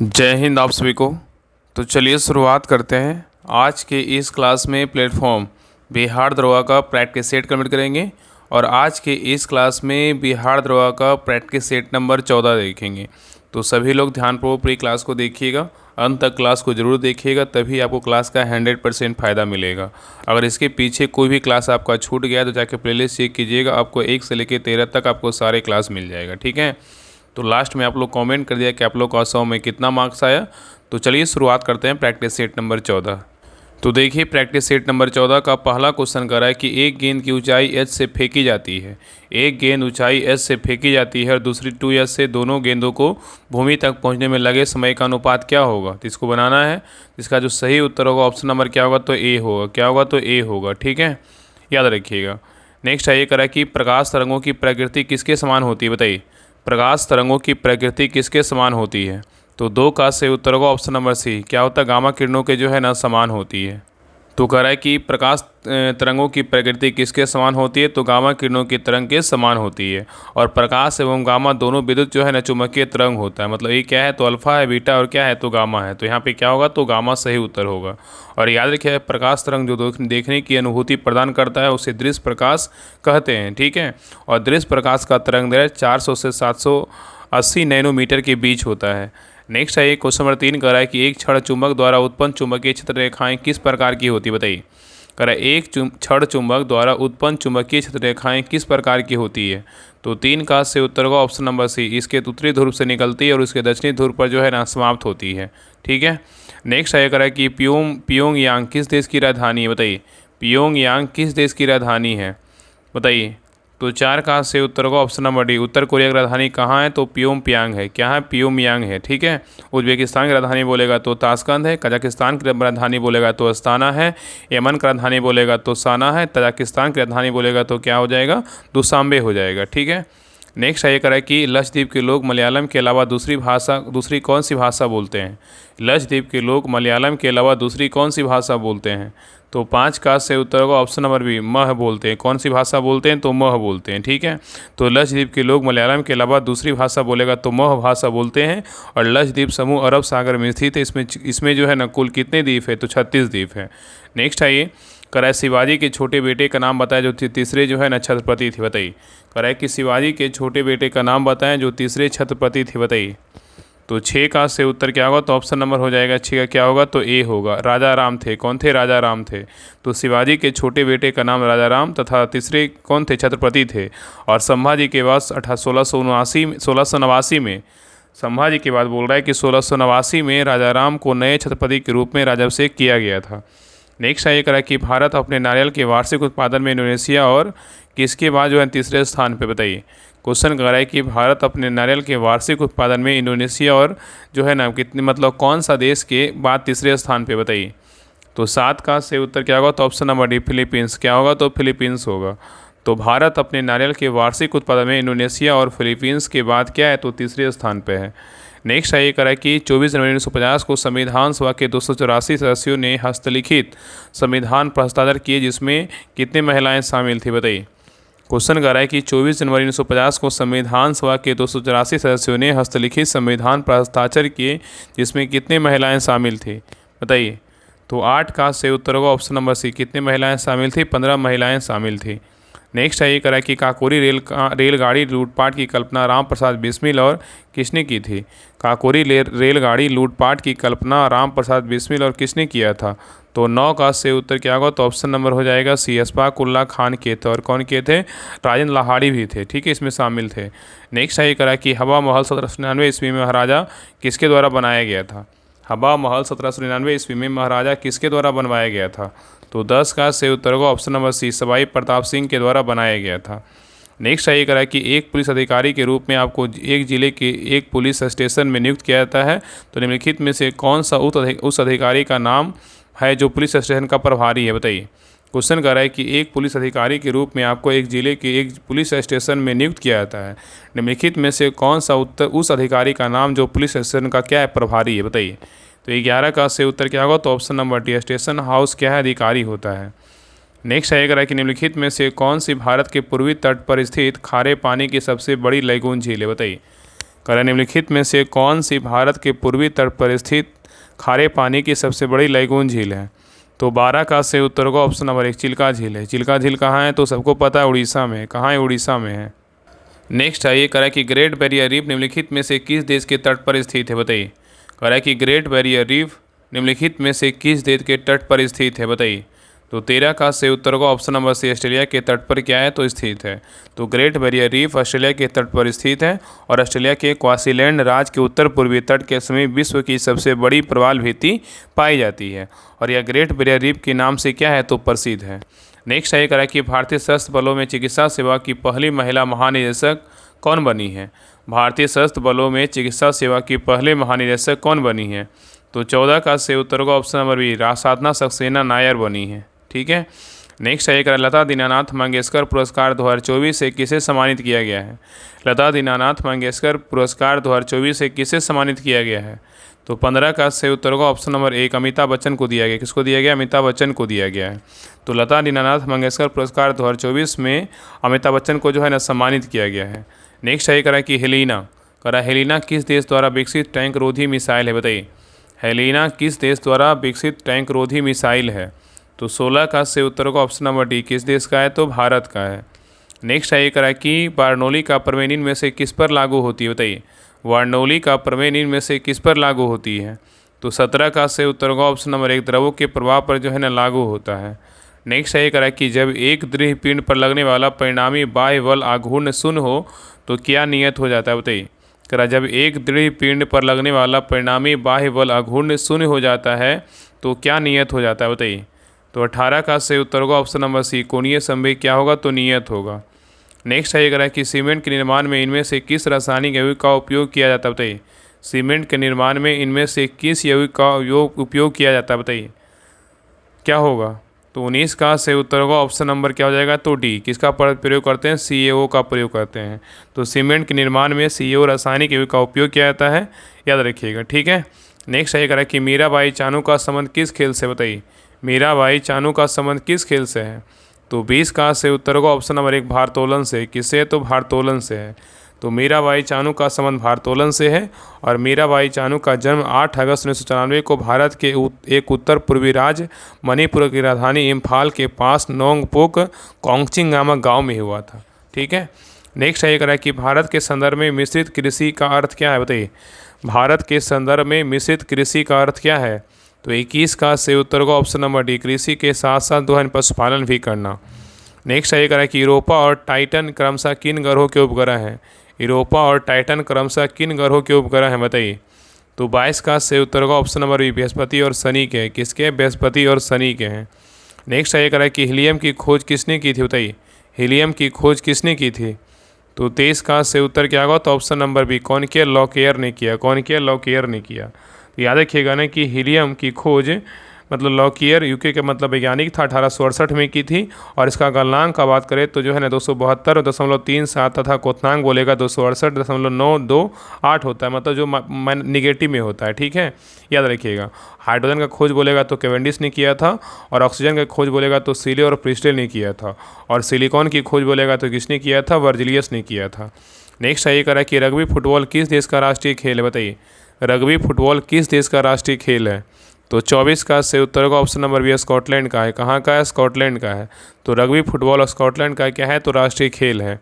जय हिंद आप सभी को। तो चलिए शुरुआत करते हैं। आज के इस क्लास में प्लेटफॉर्म बिहार दरोगा का प्रैक्टिस सेट कंप्लीट करेंगे और आज के इस क्लास में बिहार दरोगा का प्रैक्टिस सेट नंबर 14 देखेंगे। तो सभी लोग ध्यानपूर्वक पूरी क्लास को देखिएगा, अंत तक क्लास को ज़रूर देखिएगा, तभी आपको क्लास का 100% फ़ायदा मिलेगा। अगर इसके पीछे कोई भी क्लास आपका छूट गया तो जाके प्लेलिस्ट चेक कीजिएगा, आपको 1 से लेकर 13 तक आपको सारे क्लास मिल जाएगा। ठीक है, तो लास्ट में आप लोग कमेंट कर दिया कि आप लोग का 100 में कितना मार्क्स आया। तो चलिए शुरुआत करते हैं प्रैक्टिस सेट नंबर 14। तो देखिए प्रैक्टिस सेट नंबर 14 का पहला क्वेश्चन कर रहा है कि एक गेंद की ऊंचाई h से फेंकी जाती है। एक गेंद ऊंचाई h से फेंकी जाती है और दूसरी 2h से। दोनों गेंदों को भूमि तक पहुंचने में लगे समय का अनुपात क्या होगा। तो इसको बनाना है। इसका जो सही उत्तर होगा ऑप्शन नंबर क्या होगा, तो ए होगा। क्या होगा, तो ए होगा। ठीक है, याद रखिएगा। नेक्स्ट है ये करा कि प्रकाश तरंगों की प्रकृति किसके समान होती है, बताइए। प्रकाश तरंगों की प्रकृति किसके समान होती है। तो 2 का से उत्तर होगा ऑप्शन नंबर सी। क्या होता है, गामा किरणों के जो है ना समान होती है। तो कह रहा है कि प्रकाश तरंगों की प्रकृति किसके समान होती है, तो गामा किरणों की तरंग के समान होती है। और प्रकाश एवं गामा दोनों विद्युत जो है ना चुंबकीय तरंग होता है। मतलब ये क्या है, तो अल्फा है, बीटा और क्या है, तो गामा है। तो यहाँ पे क्या होगा, तो गामा सही उत्तर होगा। और याद रखिए प्रकाश तरंग जो देखने की अनुभूति प्रदान करता है उसे दृश्य प्रकाश कहते हैं। ठीक है, और दृश्य प्रकाश का तरंग दैर्घ्य 400 से 780 नैनोमीटर के बीच होता है। नेक्स्ट है ये क्वेश्चन नंबर 3 कह रहा है कि एक क्षण चुंबक द्वारा उत्पन्न चुंबकीय क्षेत्र रेखाएं किस प्रकार की होती है, बताइए। कह रहा है एक क्षण चुंबक द्वारा उत्पन्न चुंबकीय क्षेत्र रेखाएं किस प्रकार की होती है। तो 3 का से उत्तर होगा ऑप्शन नंबर सी। इसके उत्तरी ध्रुव से निकलती है और उसके दक्षिणी ध्रुव पर जो है ना समाप्त होती है। ठीक है, नेक्स्ट है कह रहा है कि प्योंगयांग किस देश की राजधानी है, बताइए। प्योंगयांग किस देश की राजधानी है, बताइए। तो 4 का से उत्तर होगा ऑप्शन नंबर डी। उत्तर कोरिया की राजधानी कहाँ है, तो प्योंगयांग है। क्या है, प्योंगयांग है। ठीक है, उज्बेकिस्तान की राजधानी बोलेगा तो ताशकंद है। कजाकिस्तान की राजधानी बोलेगा तो अस्ताना है। यमन की राजधानी बोलेगा तो साना है। तजाकिस्तान की राजधानी बोलेगा तो क्या हो जाएगा, दुशांबे हो जाएगा। ठीक है, नेक्स्ट है ये कह रहा है कि लक्षद्वीप के लोग मलयालम के अलावा दूसरी कौन सी भाषा बोलते हैं। लक्षद्वीप के लोग मलयालम के अलावा दूसरी कौन सी भाषा बोलते हैं। तो 5 का से उत्तर होगा ऑप्शन नंबर बी, मह बोलते हैं। कौन सी भाषा बोलते हैं, तो मह बोलते हैं। ठीक है, तो लक्षद्वीप के लोग मलयालम के अलावा दूसरी भाषा बोलेगा तो मह भाषा बोलते हैं। और लक्षद्वीप समूह अरब सागर में स्थित है। इसमें जो है ना कुल कितने द्वीप है, तो 36 द्वीप है। नेक्स्ट है ये कराए शिवाजी के छोटे बेटे का नाम बताया जो तीसरे जो है ना छत्रपति थे, बताइए। कराए कि शिवाजी के छोटे बेटे का नाम बताएं जो तीसरे छत्रपति थे, बताइए। तो 6 का से उत्तर क्या होगा, तो ऑप्शन नंबर हो जाएगा 6 का क्या होगा, तो ए होगा। राजा राम थे। कौन थे, राजा राम थे। तो शिवाजी के छोटे बेटे का नाम राजा राम तथा तीसरे कौन थे, छत्रपति थे। और संभाजी के बाद 1689 में संभाजी के बाद बोल रहा है कि 1689 में राजा राम को नए छत्रपति के रूप में राजाभिषेक किया गया था। नेक्स्ट है ये करा कि भारत अपने नारियल के वार्षिक उत्पादन में इंडोनेशिया और किसके बाद जो है तीसरे स्थान पे, बताइए। क्वेश्चन कर रहा है कि भारत अपने नारियल के वार्षिक उत्पादन में इंडोनेशिया और जो है ना कितने मतलब कौन सा देश के बाद तीसरे स्थान पे, बताइए। तो 7 का से उत्तर क्या होगा, तो ऑप्शन नंबर डी फिलीपींस। क्या होगा, तो फिलीपींस होगा। तो भारत अपने नारियल के वार्षिक उत्पादन में इंडोनेशिया और फिलीपींस के बाद क्या है, तो तीसरे स्थान पे है। नेक्स्ट है ये करा कि 24 जनवरी 1950 को संविधान सभा के 284 सदस्यों ने हस्तलिखित संविधान पर हस्ताक्षर किए जिसमें कितने महिलाएं शामिल थी, बताइए। क्वेश्चन कर रहा है कि 24 जनवरी 1950 को संविधान सभा के 284 सदस्यों ने हस्तलिखित संविधान पर हस्ताक्षर किए जिसमें कितने महिलाएं शामिल थी, बताइए। तो 8 का से उत्तर होगा ऑप्शन नंबर सी। कितने महिलाएं शामिल थी, 15 महिलाएं शामिल थी। नेक्स्ट है ये करा कि काकोरी रेलगाड़ी लूटपाट की कल्पना राम प्रसाद बिस्मिल और किसने की थी। काकोरी रेलगाड़ी लूटपाट की कल्पना राम प्रसाद बिस्मिल और किसने किया था। तो 9 का से उत्तर क्या होगा, तो ऑप्शन नंबर हो जाएगा सी। अशफाक उल्लाह खान के थे। और कौन के थे, राजेंद्र लाहाड़ी भी थे। ठीक है, इसमें शामिल थे। नेक्स्ट है ये करा कि हवा महल 1799 ईस्वी में महाराजा किसके द्वारा बनाया गया था। हवा महल 1799 ईस्वी में महाराजा किसके द्वारा बनवाया गया था। तो 10 का से उत्तर होगा option number C, Sawai Pratap Singh के द्वारा बनाया गया था। नेक्स्ट है ये करा कि एक पुलिस अधिकारी के रूप में आपको एक जिले के एक पुलिस स्टेशन में नियुक्त किया जाता है। तो निम्नलिखित में से कौन सा उस अधिकारी का नाम है जो पुलिस स्टेशन का प्रभारी है, बताइए। क्वेश्चन कर रहा है कि एक पुलिस अधिकारी के रूप में आपको एक जिले के एक पुलिस स्टेशन में नियुक्त किया जाता है। निम्नलिखित में से कौन सा उस अधिकारी का नाम जो पुलिस स्टेशन का क्या है, प्रभारी है, बताइए। तो 11 का से उत्तर क्या होगा, तो option number D station house क्या है, अधिकारी होता है। नेक्स्ट है कि निम्नलिखित में से कौन सी भारत के पूर्वी तट पर स्थित खारे पानी की सबसे बड़ी लैगून झील है, बताइए। कह निम्नलिखित में से कौन सी भारत के पूर्वी तट पर स्थित खारे पानी की सबसे बड़ी लैगून झील है? तो 12 का से उत्तर होगा ऑप्शन नंबर 1 चिल्का झील है। चिल्का झील कहाँ है? तो सबको पता है उड़ीसा में। कहाँ है? उड़ीसा में है। नेक्स्ट है ये कह रहा है कि ग्रेट बैरियर रीफ निम्नलिखित में से किस देश के तट पर स्थित है? बताइए। कह रहा है कि ग्रेट बैरियर रीफ निम्नलिखित में से किस देश के तट पर स्थित है? बताइए। तो 13 का से उत्तर होगा ऑप्शन नंबर सी ऑस्ट्रेलिया के तट पर क्या है? तो स्थित है। तो ग्रेट बैरियर रीफ ऑस्ट्रेलिया के तट पर स्थित है और ऑस्ट्रेलिया के क्वासीलैंड राज्य के उत्तर पूर्वी तट के समीप विश्व की सबसे बड़ी प्रवाल भित्ति पाई जाती है और यह ग्रेट बैरियर रीफ के नाम से क्या है? तो प्रसिद्ध है। नेक्स्ट है करा कि भारतीय सशस्त्र बलों में चिकित्सा सेवा की पहली महिला महानिदेशक कौन बनी है? भारतीय सशस्त्र बलों में चिकित्सा सेवा की पहले महानिदेशक कौन बनी है? तो 14 का से उत्तर का ऑप्शन नंबर बी साधना सक्सेना नायर बनी है। ठीक है। नेक्स्ट है लता दीनानाथ मंगेशकर पुरस्कार 2024 से किसे सम्मानित किया गया है? लता दीनानाथ मंगेशकर पुरस्कार 2024 से किसे सम्मानित किया गया है? तो 15 का से उत्तर का ऑप्शन नंबर 1 अमिताभ बच्चन को दिया गया। किसको दिया गया? अमिताभ बच्चन को दिया गया है। तो लता दीनानाथ मंगेशकर पुरस्कार 2024 में अमिताभ बच्चन को जो है ना सम्मानित किया गया है। नेक्स्ट है करा कि हेलिना किस देश द्वारा विकसित टैंक रोधी मिसाइल है? बताइए। हेलिना किस देश द्वारा विकसित टैंक रोधी मिसाइल है? तो 16 का से उत्तर का ऑप्शन नंबर डी किस देश का है? तो भारत का है। नेक्स्ट है करा कि बर्नौली का प्रमेय निम्न में से किस पर लागू होती है? बताइए। बर्नौली का प्रमेय निम्न में से किस पर लागू होती है? तो 17 का से उत्तर का ऑप्शन नंबर 1 द्रवों के प्रभाव पर जो है ना लागू होता है। नेक्स्ट है करा कि जब एक दृढ़ पिंड पर लगने वाला परिणामी बाह्य बल आघूर्ण शून्य हो तो क्या नियत हो जाता है? बताइए। करा जब एक दृढ़ पिंड पर लगने वाला परिणामी बाह्य बल आघूर्ण शून्य हो जाता है तो क्या नियत हो जाता है? बताइए। तो 18 का से उत्तर होगा ऑप्शन नंबर सी कोणीय संवेग क्या होगा? तो नियत होगा। नेक्स्ट है करा कि सीमेंट के निर्माण में इनमें से किस रासायनिक यौगिक का उपयोग किया जाता है? बताइए। सीमेंट के निर्माण में इनमें से किस यौगिक का उपयोग किया जाता है? बताइए क्या होगा? तो 19 का से उत्तर होगा ऑप्शन नंबर क्या हो जाएगा? तो डी किसका प्रयोग करते हैं? CaO का प्रयोग करते हैं। तो सीमेंट के निर्माण में CaO रासायनिक यौगिक का उपयोग किया जाता है, याद रखिएगा। ठीक है। नेक्स्ट है करा कि मीराबाई चानू का संबंध किस खेल से? बताइए। मीराबाई चानू का संबंध किस खेल से है? तो 20 का से उत्तर होगा ऑप्शन नंबर 1 भारोत्तोलन से। किससे? तो भारोत्तोलन से है। तो मीराबाई चानू का संबंध भारोत्तोलन से है और मीराबाई चानू का जन्म 8 अगस्त 1994 को भारत के एक उत्तर पूर्वी राज्य मणिपुर की राजधानी इम्फाल के पास नोंगपोक कोंगचिंग नामक गाँव में हुआ था। ठीक है। नेक्स्ट है करा कि भारत के संदर्भ में मिश्रित कृषि का अर्थ क्या है? बताइए। भारत के संदर्भ में मिश्रित कृषि का अर्थ क्या है? तो 21 का से उत्तर का ऑप्शन नंबर डी कृषि के साथ साथ दोहन पशुपालन भी करना। नेक्स्ट है करा कि यूरोपा और टाइटन क्रमशः किन ग्रहों के उपग्रह हैं? यूरोपा और टाइटन क्रमशः किन ग्रहों के उपग्रह हैं? बताइए। तो 22 का से उत्तर का ऑप्शन नंबर बी बृहस्पति और शनि के हैं। किसके? बृहस्पति और शनि के हैं। नेक्स्ट है करा कि हीलियम की खोज किसने की थी? बताइए। हीलियम की खोज किसने की थी? तो 23 का से उत्तर क्या होगा? तो ऑप्शन नंबर बी कॉनकेर लॉकेयर ने किया। कॉनकेर लॉकेयर ने किया। तो याद रखिएगा ना कि हीलियम की खोज मतलब लॉकियर यूके के मतलब वैज्ञानिक था 1868 में की थी और इसका गलनांक का बात करें तो जो है ना 272.37 तथा क्वथनांक बोलेगा 268.928 होता है, मतलब जो निगेटिव में होता है। ठीक है, याद रखिएगा। हाइड्रोजन का खोज बोलेगा तो कैवेंडिश ने किया था और ऑक्सीजन का खोज बोलेगा तो सीले और प्रिस्टल ने किया था और सिलिकॉन की खोज बोलेगा तो किसने किया था? वर्जिलियस ने किया था। नेक्स्ट है ये करा कि रग्बी फुटबॉल किस देश का राष्ट्रीय खेल है? बताइए। रग्बी फुटबॉल किस देश का राष्ट्रीय खेल है? तो 24 का से उत्तर का ऑप्शन नंबर बी स्कॉटलैंड का है। कहाँ का है? स्कॉटलैंड का है। तो रग्बी फुटबॉल स्कॉटलैंड का क्या है? तो राष्ट्रीय खेल है।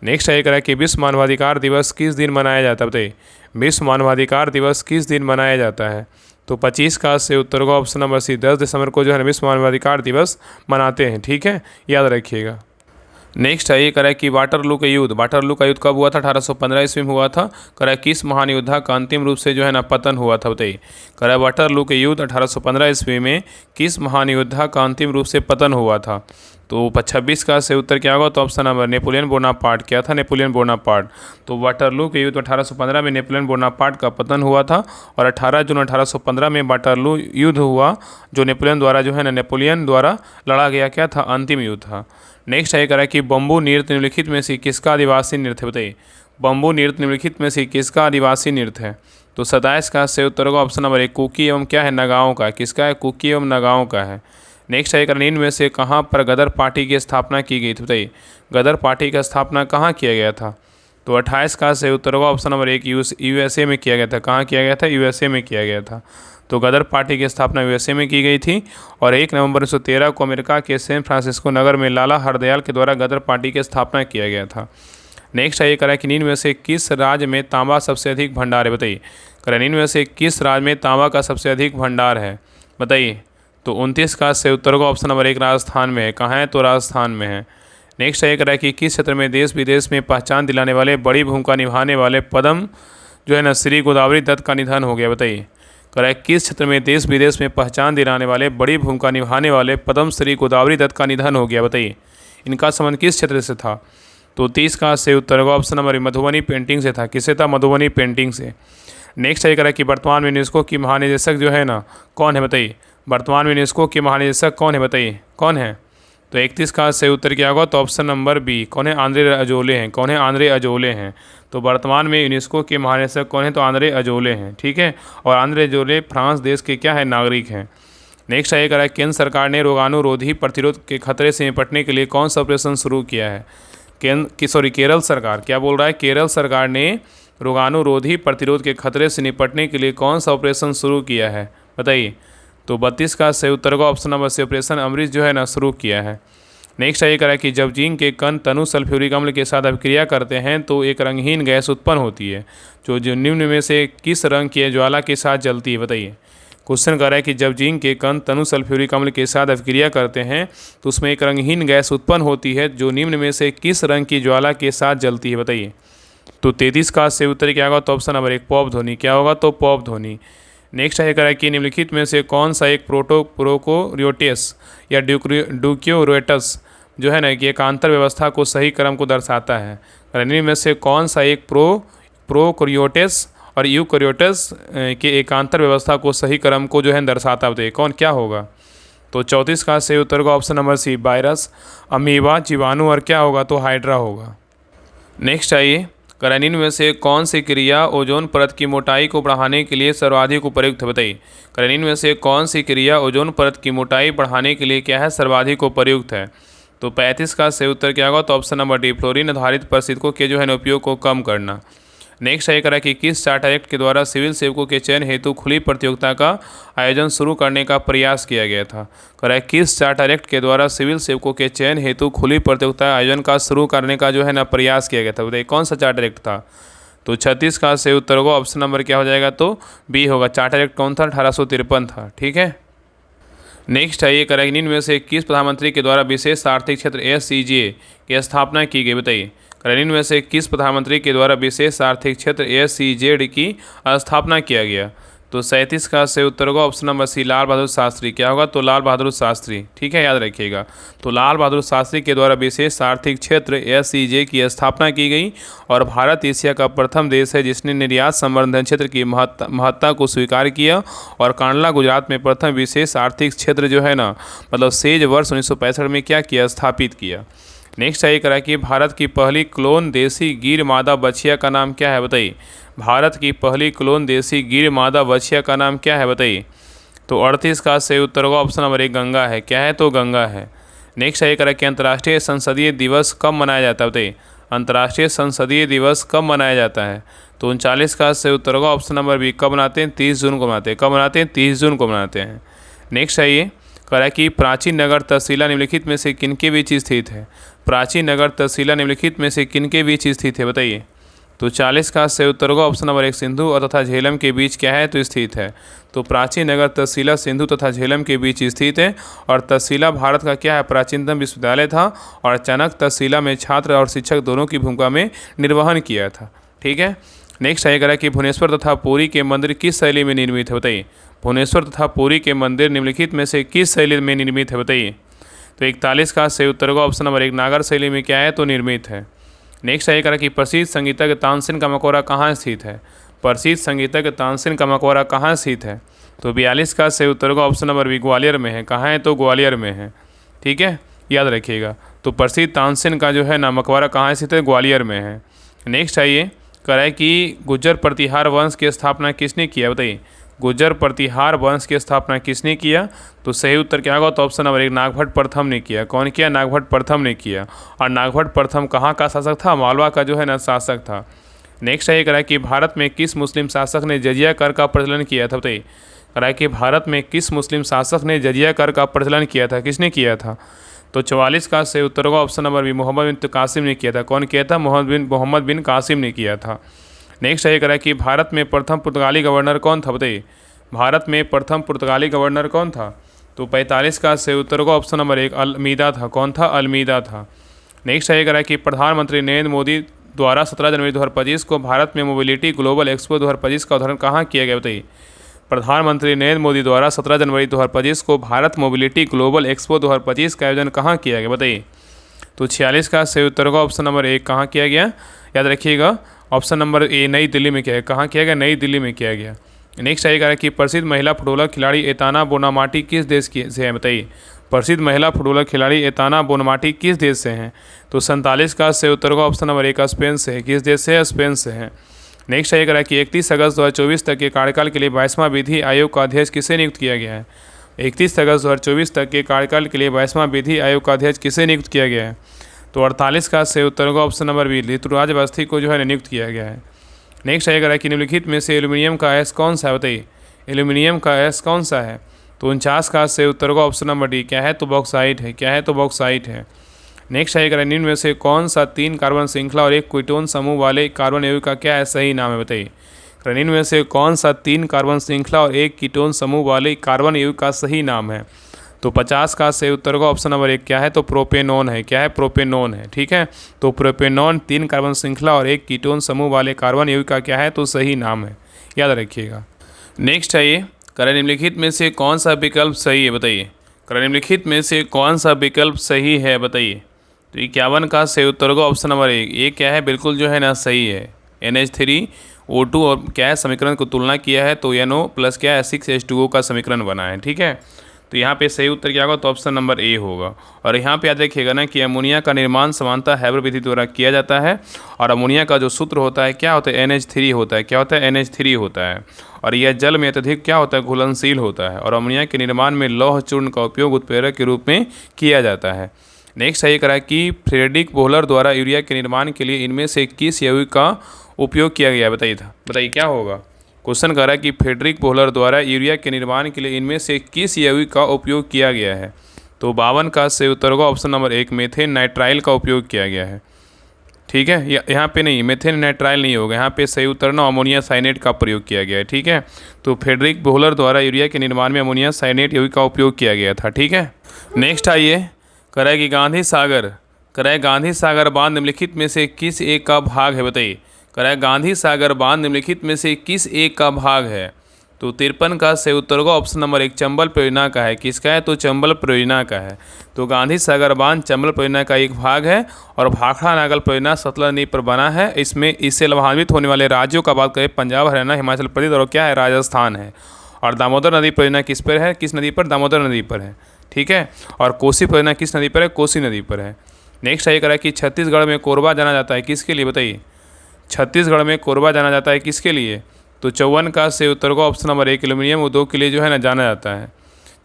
नेक्स्ट है करा कि विश्व मानवाधिकार दिवस किस दिन मनाया जाता है? बताइए। विश्व मानवाधिकार दिवस किस दिन मनाया जाता है? तो 25 का से उत्तर का ऑप्शन नंबर सी 10 दिसंबर को जो है विश्व मानवाधिकार दिवस मनाते हैं। ठीक है, याद रखिएगा। नेक्स्ट है ये करा कि वाटरलू का युद्ध कब हुआ था? 1815 ईस्वी में हुआ था। करा किस महान योद्धा का अंतिम रूप से जो है ना पतन हुआ था? बताइए। करा वाटरलू के युद्ध 1815 ईस्वी में किस महान योद्धा का अंतिम रूप से पतन हुआ था? तो 26 का से उत्तर क्या होगा? तो ऑप्शन नंबर नेपोलियन बोनापार्ट। क्या था? Napoleon Bonaparte. तो वाटरलू के युद्ध 1815 में नेपोलियन बोनापार्ट का पतन हुआ था और 18 जून 1815 में वाटरलू युद्ध हुआ जो नेपोलियन द्वारा लड़ा गया क्या था? अंतिम युद्ध था। नेक्स्ट है करा कि बम्बू नृत्य निम्नलिखित में से किसका आदिवासी नृत्य है? बताइए। बम्बू नृत्य निम्नलिखित में से किसका आदिवासी नृत्य है? तो 27 का से उत्तर होगा ऑप्शन नंबर 1 कुकी एवं क्या है? नगाओं का। किसका है? कुकी एवं नगाओं का है। नेक्स्ट है करा इनमें से कहाँ पर गदर पार्टी की स्थापना की गई थी? बताइए। गदर पार्टी का स्थापना कहाँ किया गया था? तो 28 का सही उत्तर होगा ऑप्शन नंबर 1 यूएसए में किया गया था। कहाँ किया गया था? यूएसए में किया गया था। तो गदर पार्टी की स्थापना यूएसए में की गई थी और 1 नवंबर 1913 को अमेरिका के सैन फ्रांसिस्को नगर में लाला हरदयाल के द्वारा गदर पार्टी की स्थापना किया गया था। नेक्स्ट है, ये करा कि निम्न में से किस राज्य में तांबा सबसे अधिक भंडार है? बताइए। करा निम्न में से किस राज्य में तांबा का सबसे अधिक भंडार है? बताइए। तो 29 का सही उत्तर होगा ऑप्शन नंबर 1 राजस्थान में है। कहाँ है? तो राजस्थान में है। नेक्स्ट है, करा कि किस क्षेत्र में देश विदेश में पहचान दिलाने वाले बड़ी भूमिका निभाने वाले पद्म जो है ना श्री गोदावरी दत्त का निधन हो गया? बताइए। करा किस क्षेत्र में देश विदेश में पहचान दिलाने वाले बड़ी भूमिका निभाने वाले पद्म श्री गोदावरी दत्त का निधन हो गया? बताइए। इनका संबंध किस क्षेत्र से था? तो 30 का सही उत्तर होगा ऑप्शन नंबर मधुबनी पेंटिंग से था। किससे था? मधुबनी पेंटिंग से। नेक्स्ट है करा कि वर्तमान में यूनेस्को की महानिदेशक जो है ना कौन है? बताइए। वर्तमान में यूनेस्को की महानिदेशक कौन है? बताइए कौन है? तो 31 का सही उत्तर क्या होगा? तो ऑप्शन नंबर बी। कौन है? आंद्रे अजोले हैं। कौन है? आंद्रे अजोले हैं। तो वर्तमान में यूनेस्को के महानिदेशक कौन है? तो आंद्रे अजोले हैं। ठीक है। और आंद्रे अजोले फ्रांस देश के क्या है? नागरिक हैं। नेक्स्ट है करा केंद्र सरकार ने रोगाणुरोधी प्रतिरोध के खतरे से निपटने के लिए कौन सा ऑपरेशन शुरू किया है? केरल सरकार क्या बोल रहा है? केरल सरकार ने रोगाणुरोधी प्रतिरोध के खतरे से निपटने के लिए कौन सा ऑपरेशन शुरू किया है? बताइए। तो 32 का सही उत्तर होगा ऑप्शन नंबर से ऑपरेशन अमृत जो है ना शुरू किया है। नेक्स्ट है ये करा कि जब जिंक के कण तनु सल्फ्यूरिक अम्ल के साथ अभिक्रिया करते हैं तो एक रंगहीन गैस उत्पन्न होती है जो निम्न में से किस रंग की ज्वाला के साथ जलती है? बताइए। क्वेश्चन कर रहा है कि जब जिंक के कण तनु सल्फ्यूरिक अम्ल के साथ अभिक्रिया करते हैं तो उसमें एक रंगहीन गैस उत्पन्न होती है जो निम्न में से किस रंग की ज्वाला के साथ जलती है? बताइए। तो 33 का सही उत्तर क्या होगा? तो ऑप्शन नंबर 1 पॉप ध्वनि। क्या होगा? तो पॉप ध्वनि। नेक्स्ट है करा कि निम्नलिखित में से कौन सा एक प्रोकोरियोटिस या ड्यूक्योरेटस जो है ना कि एकांतर व्यवस्था को सही क्रम को दर्शाता है? निम्न में से कौन सा एक प्रोकोरियोटिस और यूकैरियोट्स के एकांतर व्यवस्था को सही क्रम को जो है दर्शाता बताइए कौन क्या होगा? तो 34 का सही उत्तर होगा option number C virus, amoeba, जीवाणु और क्या होगा? तो हाइड्रा होगा। नेक्स्ट आइए निम्न में से कौन सी क्रिया ओजोन परत की मोटाई को बढ़ाने के लिए सर्वाधिक उपयुक्त है? बताइए। निम्न में से कौन सी क्रिया ओजोन परत की मोटाई बढ़ाने के लिए क्या है? सर्वाधिक उपयुक्त है। तो 35 का सही उत्तर क्या होगा? तो ऑप्शन नंबर डी फ्लोरीन आधारित परिस्थितियों के जो है ना उपयोग को कम करना। नेक्स्ट है करा कि किस चार्टर एक्ट के द्वारा सिविल सेवकों के चयन हेतु खुली प्रतियोगिता का आयोजन शुरू करने का प्रयास किया गया था? करा किस चार्टर एक्ट के द्वारा सिविल सेवकों के चयन हेतु खुली प्रतियोगिता आयोजन का शुरू करने का जो है ना प्रयास किया गया था? बताइए कौन सा चार्टर एक्ट था? तो 36 का सही उत्तर होगा ऑप्शन नंबर क्या हो जाएगा? तो बी होगा। चार्टर एक्ट कौन था? 1853 था। ठीक है। नेक्स्ट है ये करा कि निम्न में से किस प्रधानमंत्री के द्वारा विशेष आर्थिक क्षेत्र SEZ की स्थापना की गई? बताइए। निम्न में से किस प्रधानमंत्री के द्वारा विशेष आर्थिक क्षेत्र SEZ की स्थापना किया गया? तो 37 का सही उत्तर होगा ऑप्शन नंबर सी लाल बहादुर शास्त्री। क्या होगा? तो लाल बहादुर शास्त्री। ठीक है, याद रखिएगा। तो लाल बहादुर शास्त्री के द्वारा विशेष आर्थिक क्षेत्र SEZ की स्थापना की गई और भारत एशिया का प्रथम देश है जिसने निर्यात संवर्धन क्षेत्र की महत्ता को स्वीकार किया और कांडला गुजरात में प्रथम विशेष आर्थिक क्षेत्र जो है ना मतलब सेज वर्ष 1965 में क्या किया? स्थापित किया। नेक्स्ट है करा कि भारत की पहली क्लोन देसी गिर मादा बछिया का नाम क्या है? बताइए। भारत की पहली क्लोन देसी गिर मादा बछिया का नाम क्या है? बताइए। तो 38 का सही उत्तर होगा ऑप्शन नंबर 1 गंगा है। क्या है? तो गंगा है। नेक्स्ट है करा कि अंतर्राष्ट्रीय संसदीय दिवस कब मनाया जाता है? बताइए। अंतर्राष्ट्रीय संसदीय दिवस कब मनाया जाता है? तो 39 का सही उत्तर होगा ऑप्शन नंबर बी कब मनाते हैं? 30 जून को मनाते हैं। कब मनाते हैं? 30 जून को मनाते हैं। नेक्स्ट है ये करा कि प्राचीन नगर तहसीला निम्नलिखित में से किनके बीच स्थित है? प्राचीन नगर तहसीला निम्नलिखित में से किनके बीच स्थित है? बताइए। तो 40 का सही उत्तर होगा ऑप्शन नंबर 1 सिंधु और तथा झेलम के बीच क्या है? तो स्थित है। तो प्राचीन नगर तहसीला सिंधु तथा झेलम के बीच स्थित है और तहसीला भारत का क्या है? प्राचीनतम विश्वविद्यालय था और अचानक तहसीला में छात्र और शिक्षक दोनों की भूमिका में निर्वहन किया था। ठीक है। नेक्स्ट आएगा कि भुवनेश्वर तथा पुरी के मंदिर किस शैली में निर्मित है? बताइए। भुवनेश्वर तथा पुरी के मंदिर निम्नलिखित में से किस शैली में निर्मित है? बताइए। तो 41 का सही उत्तर होगा ऑप्शन नंबर 1 नागर शैली में क्या है? तो निर्मित है। नेक्स्ट आएगा कि प्रसिद्ध संगीतज्ञ तानसेन का मकबरा कहाँ स्थित है? प्रसिद्ध संगीतज्ञ तानसेन का मकबरा कहाँ स्थित है? तो 42 का सही उत्तर होगा ऑप्शन नंबर बी ग्वालियर में है। कहाँ है? तो ग्वालियर में है। ठीक है, याद रखिएगा। तो प्रसिद्ध तानसेन का जो है ना मकबरा कहाँ स्थित है? ग्वालियर में है। नेक्स्ट आइए कह रहा है कि गुज्जर प्रतिहार वंश की स्थापना किसने किया? बताइए। गुर्जर प्रतिहार वंश की स्थापना किसने किया? तो सही उत्तर क्या होगा? तो ऑप्शन नंबर 1 नागभट्ट प्रथम ने किया। कौन किया? नागभट्ट प्रथम ने किया। और नागभट्ट प्रथम कहाँ का शासक था? मालवा का जो है ना शासक था। नेक्स्ट है कह रहा है कि भारत में किस मुस्लिम शासक ने जजिया कर का प्रचलन किया था? बताइए, कह रहा है कि भारत में किस मुस्लिम शासक ने जजिया कर का प्रचलन किया था? किसने किया था? तो 44 का सही उत्तर होगा ऑप्शन नंबर बी, मोहम्मद बिन कासिम ने किया था। कौन किया था? मोहम्मद बिन कासिम ने किया था। नेक्स्ट है कह रहा है कि भारत में प्रथम पुर्तगाली गवर्नर कौन था? बताइए, भारत में प्रथम पुर्तगाली गवर्नर कौन था? तो 45 का सही उत्तर होगा ऑप्शन नंबर 1 अल्मीदा था। कौन था? अल्मीदा था। नेक्स्ट है कह रहा है कि प्रधानमंत्री नरेंद्र मोदी द्वारा 17 जनवरी 2025 को भारत में मोबिलिटी ग्लोबल एक्सपो 2025 का उद्घाटन कहाँ किया गया? बताइए, प्रधानमंत्री नरेंद्र मोदी द्वारा 17 जनवरी 2025 को भारत मोबिलिटी ग्लोबल एक्सपो 2025 का आयोजन कहाँ किया गया? बताइए। तो 46 का सही उत्तर होगा ऑप्शन नंबर 1 कहाँ किया गया? याद रखिएगा, ऑप्शन नंबर ए नई दिल्ली में किया गया। कहाँ किया गया? नई दिल्ली में किया गया। नेक्स्ट आएगा कि प्रसिद्ध महिला फुटबॉलर खिलाड़ी एताना बोनामाटी किस देश की से है? बताइए, प्रसिद्ध महिला फुटबॉलर खिलाड़ी एताना बोनामाटी किस देश से हैं? तो 47 का सही उत्तर होगा ऑप्शन नंबर 1 स्पेन से है। किस देश से है? स्पेन से है। नेक्स्ट आएगा है कि 31 अगस्त 2024 तक के कार्यकाल के लिए 22वां विधि आयोग का अध्यक्ष किसे नियुक्त किया गया है? 31 अगस्त 2024 तक के कार्यकाल के लिए 22वां विधि आयोग का अध्यक्ष किसे नियुक्त किया गया है? तो 48 का सही उत्तर होगा option number B, Rituraj Awasthi को जो है नियुक्त किया गया है। नेक्स्ट आएगा कि निम्नलिखित में से एल्यूमिनियम का अयस्क कौन सा है? बताइए, एल्यूमिनियम का अयस्क कौन सा है? तो 49 का सही उत्तर होगा ऑप्शन नंबर डी, क्या है? तो बॉक्साइट है। क्या है? तो बॉक्साइट है। नेक्स्ट आएगा निम्न में से कौन सा 3 कार्बन श्रृंखला और 1 कीटोन समूह वाले कार्बन यौगिक का क्या है सही नाम है? बताइए, निम्न में से कौन सा 3 कार्बन श्रृंखला और 1 कीटोन समूह वाले कार्बन यौगिक का सही नाम है? तो 50 का सही उत्तर होगा ऑप्शन नंबर 1, क्या है? तो प्रोपेनॉन है। क्या है? प्रोपेनॉन है। ठीक है, तो प्रोपेनॉन 3 कार्बन श्रृंखला और 1 कीटोन समूह वाले कार्बन यौगिक का क्या है? तो सही नाम है, याद रखिएगा। नेक्स्ट है ये करें निम्नलिखित में से कौन सा विकल्प सही है? बताइए, करें निम्नलिखित में से कौन सा विकल्प सही है? बताइए। तो 51 का सही उत्तर होगा ऑप्शन नंबर 1, ये क्या है? बिल्कुल जो है ना सही है। NH3O2 और क्या है समीकरण को तुलना किया है तो NO प्लस क्या है 6H2O का समीकरण बना है। ठीक है, तो यहाँ पे सही उत्तर क्या होगा? तो ऑप्शन नंबर ए होगा। और यहाँ पे याद रखिएगा ना कि अमोनिया का निर्माण समानता हैबर विधि द्वारा किया जाता है और अमोनिया का जो सूत्र होता है क्या होता है? NH3 होता है। क्या होता है? NH3 होता है। और यह जल में अत्यधिक क्या होता है? घुलनशील होता है। और अमोनिया के निर्माण में लौह चूर्ण का उपयोग उत्प्रेरक के रूप में किया जाता है। नेक्स्ट है करा कि फ्रेडरिक बोहलर द्वारा यूरिया के निर्माण के लिए इनमें से किस यौगिक का उपयोग किया गया? बताइए क्या होगा? क्वेश्चन कर रहा है कि फ्रेडरिक बोहलर द्वारा यूरिया के निर्माण के लिए इनमें से किस यौगिक का उपयोग किया गया है? तो 52 का सही उत्तर होगा ऑप्शन नंबर 1, मेथेन नाइट्राइल का उपयोग किया गया है। ठीक है, यहाँ पे नहीं, मेथेन नाइट्राइल नहीं होगा, यहाँ पे सही उत्तर ना अमोनिया साइनेट का प्रयोग किया गया है। ठीक है, तो फ्रेडरिक बोहलर द्वारा यूरिया के निर्माण में अमोनिया साइनेट यौगिक का उपयोग किया गया था। ठीक है, नेक्स्ट आइए कराए कि गांधी सागर बांध निम्नलिखित में से किस एक का भाग है? बताइए, कराए गांधी सागर बांध निम्नलिखित में से किस एक का भाग है? तो 53 का सही उत्तर होगा ऑप्शन नंबर 1, चंबल परियोजना का है। किसका है? तो चंबल परियोजना का है। तो गांधी सागर बांध चंबल परियोजना का एक भाग है और भाखड़ा नागल परियोजना सतलज नदी पर बना है। इसमें इससे लाभान्वित होने वाले राज्यों का बात करें पंजाब, हरियाणा, हिमाचल प्रदेश और क्या है? राजस्थान है। और दामोदर नदी परियोजना किस पर है? किस नदी पर? दामोदर नदी पर है। ठीक है, और कोसी परियोजना किस नदी पर है? कोसी नदी पर है। नेक्स्ट ये करा कि छत्तीसगढ़ में कोरबा जाना जाता है किसके लिए? बताइए, छत्तीसगढ़ में कोरबा जाना जाता है किसके लिए? तो 54 का सही उत्तर को ऑप्शन नंबर 1, एल्यूमिनियम उद्योग के लिए जो है ना जाना जाता है।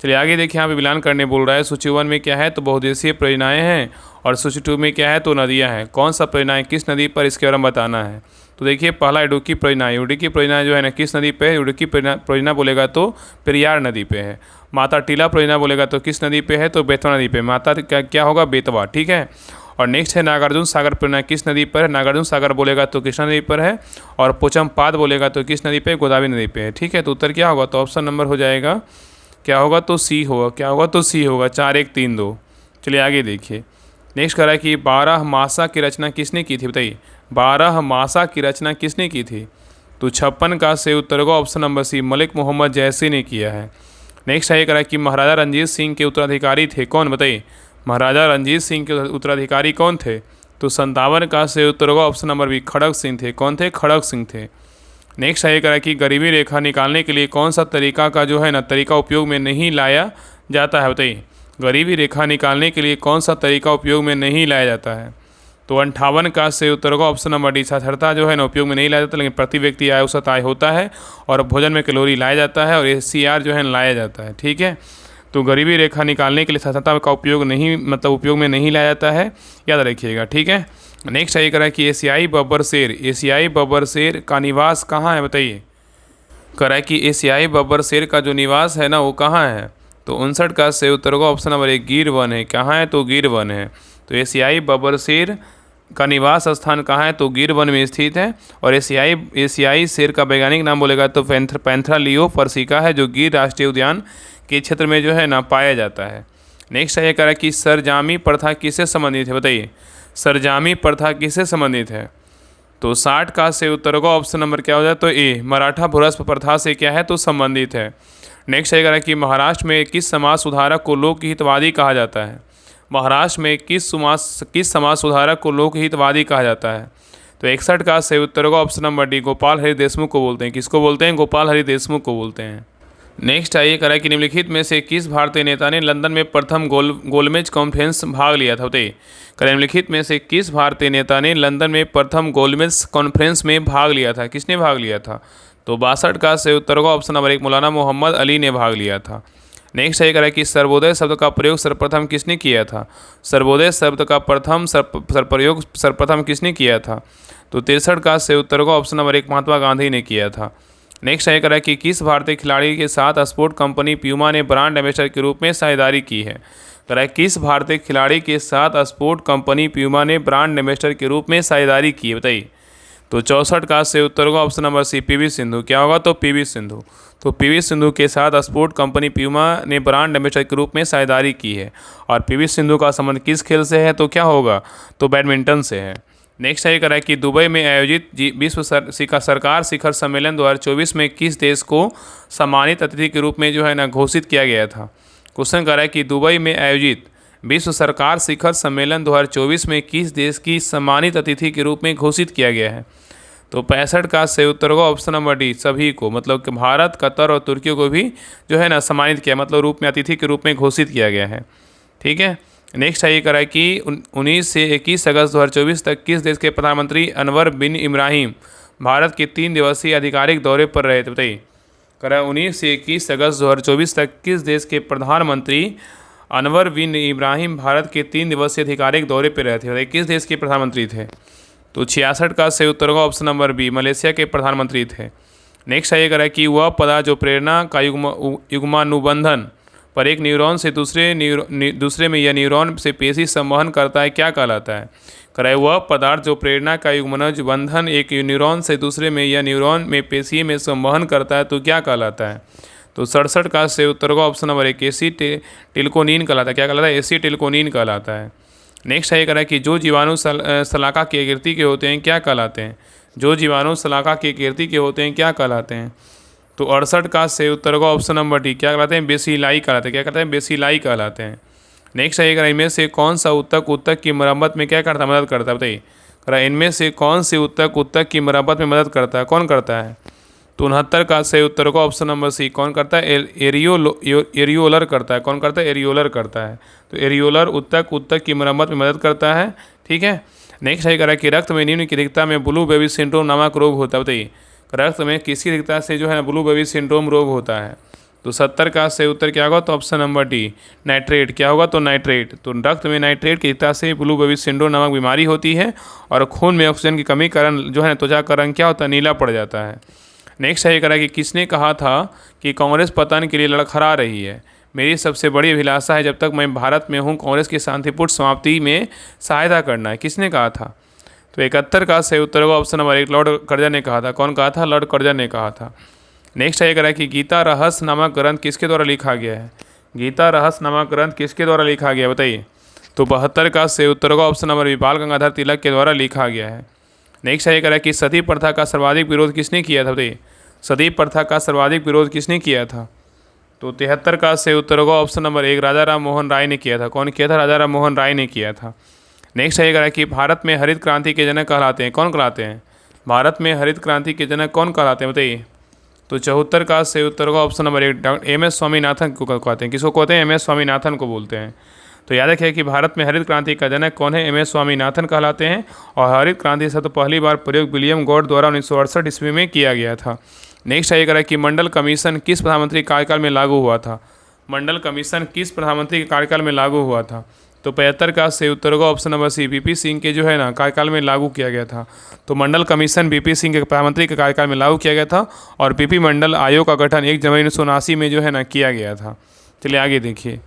चलिए आगे देखिए, यहाँ पे मिलान करने बोल रहा है। सूची 1 में क्या है? तो बहुउद्देशीय परियोजनाएं हैं। और सूची 2 में क्या है? तो नदियाँ हैं। कौन सा परियोजनाएं किस नदी पर, इसके बारे में बताना है। तो देखिए, पहला इडुक्की परियोजना, इडुक्की परियोजना जो है ना किस नदी पे है? इडुक्की परियोजना बोलेगा तो पेरियार नदी पे है। माता टीला परियोजना बोलेगा तो किस नदी पे है? तो बेतवा नदी पे। माता क्या होगा? बेतवा। ठीक है, और नेक्स्ट है नागार्जुन सागर परियोजना किस नदी पर है? नागार्जुन सागर बोलेगा तो कृष्णा नदी पर है। और पोचमपाद बोलेगा तो किस नदी पे? गोदावरी नदी पे है। ठीक है, तो उत्तर क्या होगा? तो ऑप्शन नंबर हो जाएगा क्या होगा? तो सी होगा। क्या होगा? तो सी होगा। 4, 1, 3, 2। चलिए आगे देखिए, नेक्स्ट कह रहा है कि 12 मासा की रचना किसने की थी? बताइए, 12 मासा की रचना किसने की थी? तो 56 का सही उत्तर होगा option number C, Malik Mohammad Jayasi ने किया है। नेक्स्ट है कह रहा है कि महाराजा रंजीत सिंह के उत्तराधिकारी थे कौन? बताइए, महाराजा रंजीत सिंह के उत्तराधिकारी कौन थे? तो 57 का सही उत्तर होगा ऑप्शन नंबर बी, खड़ग सिंह थे। कौन थे? खड़ग सिंह थे। नेक्स्ट है कह रहा है कि गरीबी रेखा निकालने के लिए कौन सा तरीका का जो है ना तरीका उपयोग में नहीं लाया जाता है? बताइए, गरीबी रेखा निकालने के लिए कौन सा तरीका उपयोग में नहीं लाया जाता है? तो 58 का से उत्तर होगा ऑप्शन नंबर डी। साक्षरता जो है ना उपयोग में नहीं लाया जाता, लेकिन प्रति व्यक्ति आय औसत आय होता है, और भोजन में कैलोरी लाया जाता है, और SCR जो है लाया जाता है। ठीक है, तो गरीबी रेखा निकालने के लिए साक्षरता का उपयोग नहीं, मतलब उपयोग में नहीं लाया जाता है, याद रखिएगा। ठीक है, नेक्स्ट ये करा कि एशियाई बब्बर शेर का निवास कहाँ है, बताइए। करा कि एशियाई बब्बर शेर का जो निवास है ना वो कहाँ है, तो 59 का से उत्तर होगा ऑप्शन नंबर ए, गिर वन है। कहाँ है, तो गिर वन है। तो एशियाई बब्बर शेर का निवास स्थान कहाँ है, तो गिर वन में स्थित है। और एशियाई शेर का वैज्ञानिक नाम बोलेगा तो पैंथरा लियो पर्सिका है, जो गिर राष्ट्रीय उद्यान के क्षेत्र में जो है ना पाया जाता है। नेक्स्ट है करा कि सरजामी प्रथा किससे संबंधित है, बताइए। सरजामी प्रथा किससे संबंधित है, तो 60 का से उत्तर होगा ऑप्शन नंबर क्या हो जाए, तो ए, मराठा भूरस्प प्रथा से क्या है, तो संबंधित है। नेक्स्ट है कि महाराष्ट्र में किस समाज सुधारक को लोकहितवादी कहा जाता है। महाराष्ट्र में किस समाज सुधारक को लोकहितवादी कहा जाता है, तो 61 का से उत्तर होगा option number D, Gopal Hari Deshmukh को बोलते हैं। किसको बोलते हैं, गोपाल हरि देशमुख को बोलते हैं। नेक्स्ट आइए करा कि निम्नलिखित में से किस भारतीय नेता ने लंदन में प्रथम गोलमेज कॉन्फ्रेंस भाग लिया था, बताइए। निम्नलिखित में से किस भारतीय नेता ने लंदन में प्रथम गोलमेज कॉन्फ्रेंस में भाग लिया था, किसने भाग लिया था, तो 62 का से उत्तर होगा ऑप्शन नंबर 1, मौलाना मोहम्मद अली ने भाग लिया था। नेक्स्ट है करा कि सर्वोदय शब्द का प्रयोग सर्वप्रथम किसने किया था। सर्वोदय शब्द का प्रयोग सर्वप्रथम किसने किया था, तो 63 का से उत्तर होगा ऑप्शन नंबर 1, महात्मा गांधी ने किया था। नेक्स्ट है करा कि किस भारतीय खिलाड़ी के साथ स्पोर्ट कंपनी प्यूमा ने ब्रांड एम्बेसडर के रूप में साझेदारी की है। करा किस भारतीय खिलाड़ी के साथ स्पोर्ट कंपनी प्यूमा ने ब्रांड एम्बेसडर के रूप में साझेदारी की है, बताइए। तो 64 का से उत्तर होगा option number C, PV Sindhu. क्या होगा, तो PV सिंधु। तो PV सिंधु के साथ स्पोर्ट कंपनी प्यूमा ने ब्रांड एम्बेसडर के रूप में साझेदारी की है। और PV सिंधु का संबंध किस खेल से है, तो क्या होगा, तो बैडमिंटन से है। नेक्स्ट है करा कि दुबई में आयोजित विश्व सरकार शिखर सम्मेलन 2024 में किस देश को सम्मानित अतिथि के रूप में जो है ना घोषित किया गया था। क्वेश्चन करा कि दुबई में आयोजित विश्व सरकार शिखर सम्मेलन 2024 में किस देश की सम्मानित अतिथि के रूप में घोषित किया गया है, तो 65 का से उत्तर होगा ऑप्शन नंबर डी, सभी को, मतलब कि भारत, कतर और तुर्की को भी जो है ना सम्मानित किया, मतलब रूप में अतिथि के रूप में घोषित किया गया है। ठीक है, नेक्स्ट है करा कि 19 से 21 अगस्त 2024 तक किस देश के प्रधानमंत्री अनवर बिन इब्राहिम भारत के 3 दिवसीय आधिकारिक दौरे पर रहे थे, बताइए। करा 19 से 21 अगस्त 2024 तक किस देश के प्रधानमंत्री अनवर बिन इब्राहिम भारत के 3 दिवसीय आधिकारिक दौरे पर रहे थे, बताइए किस देश के प्रधानमंत्री थे, तो 66 का से उत्तर होगा ऑप्शन नंबर बी, मलेशिया के प्रधानमंत्री थे। नेक्स्ट है करा कि वह पदार्थ जो प्रेरणा का युग्मानुबंधन पर एक न्यूरॉन से दूसरे में या न्यूरॉन से पेशी संवहन करता है, क्या कहलाता है। कराए वह पदार्थ जो प्रेरणा का युग्मनबंधन एक न्यूरॉन से दूसरे में या न्यूरॉन में पेशी में संवहन करता है, तो क्या कहलाता है, तो 67 का से उत्तर होगा ऑप्शन नंबर 1, एसिटिल्कोनिन कहलाता है। क्या कहलाता है, एसिटिल्कोनिन कहलाता है। नेक्स्ट है करा कि जो जीवाणु शलाका की आकृति के होते हैं क्या कहलाते हैं। जो जीवाणु शलाका की आकृति के होते हैं क्या कहलाते हैं, तो 68 का से उत्तर होगा ऑप्शन नंबर डी, क्या कहलाते हैं, बेसिलाई कहलाते हैं। क्या कहते हैं, बेसिलाई कहलाते हैं। नेक्स्ट है करा इनमें से कौन सा उत्तक की मरम्मत में क्या करता है, मदद करता है, बताइए। करा इनमें से कौन से उत्तक की मरम्मत में मदद करता है, कौन करता है, तो 69 का से उत्तर होगा ऑप्शन नंबर सी, कौन करता है, एरियोलर करता है। कौन करता है, एरियोलर करता है। तो एरियोलर उत्तक की मरम्मत में मदद करता है। ठीक है, नेक्स्ट है करा कि रक्त में निम्नलिखित में ब्लू बेबी सिंड्रोम नामक रोग होता है, बताइए। रक्त में किसकी रिक्तता से जो है ब्लू बेबी सिंड्रोम रोग होता है, तो 70 का से उत्तर क्या होगा, तो ऑप्शन नंबर डी, नाइट्रेट। क्या होगा, तो नाइट्रेट। तो रक्त में नाइट्रेट की रिक्तता से ब्लू बेबी सिंड्रोम नामक बीमारी होती है, और खून में ऑक्सीजन की कमी कारण जो है त्वचा का रंग क्या होता है, नीला पड़ जाता है। नेक्स्ट है करा कि किसने कहा था कि कांग्रेस पतन के लिए लड़खड़ा रही है। मेरी सबसे बड़ी अभिलाषा है जब तक मैं भारत में हूँ कांग्रेस की शांतिपूर्ण समाप्ति में सहायता करना है, किसने कहा था, तो 71 का सही उत्तर होगा ऑप्शन नंबर 1, लॉर्ड कर्जन ने कहा था। कौन कहा था, लॉर्ड कर्जन ने कहा था। नेक्स्ट है करा कि गीता रहस्य नामक ग्रंथ किसके द्वारा लिखा गया है। गीता रहस्य नामक ग्रंथ किसके द्वारा लिखा गया, बताइए। तो 72 का सही उत्तर होगा ऑप्शन नंबर बी, बाल गंगाधर तिलक के द्वारा लिखा गया है। नेक्स्ट है करा कि सती प्रथा का सर्वाधिक विरोध किसने किया था, बताइए। सती प्रथा का सर्वाधिक विरोध किसने किया था, तो 73 का सही उत्तर होगा ऑप्शन नंबर 1, राजा राम मोहन राय ने किया था। कौन किया था, राजा राम मोहन राय ने किया था। नेक्स्ट है कि भारत में हरित क्रांति के जनक कहलाते हैं, कौन कहलाते हैं, भारत में हरित क्रांति के जनक कौन कहलाते हैं, बताइए। तो 74 का सही उत्तर होगा option number 1, doctor MS Swaminathan को कहते हैं। किसको कहते हैं, MS स्वामीनाथन को बोलते हैं। तो याद रखिए कि भारत में हरित क्रांति का जनक कौन है, MS स्वामीनाथन कहलाते हैं। और हरित क्रांति से तो पहली बार प्रयोग विलियम गॉड द्वारा 1968 ईस्वी में किया गया था। नेक्स्ट आइए करें कि मंडल कमीशन किस प्रधानमंत्री के कार्यकाल में लागू हुआ था। मंडल कमीशन किस प्रधानमंत्री के कार्यकाल में लागू हुआ था। तो 75 का से उत्तर होगा option number C, VP Singh के जो है ना कार्यकाल में लागू किया गया था। तो मंडल कमीशन VP सिंह के प्रधानमंत्री के कार्यकाल में लागू किया गया था और PP मंडल आयोग का गठन 1 जनवरी 1979 में जो है ना किया गया था। चलिए आगे देखिए।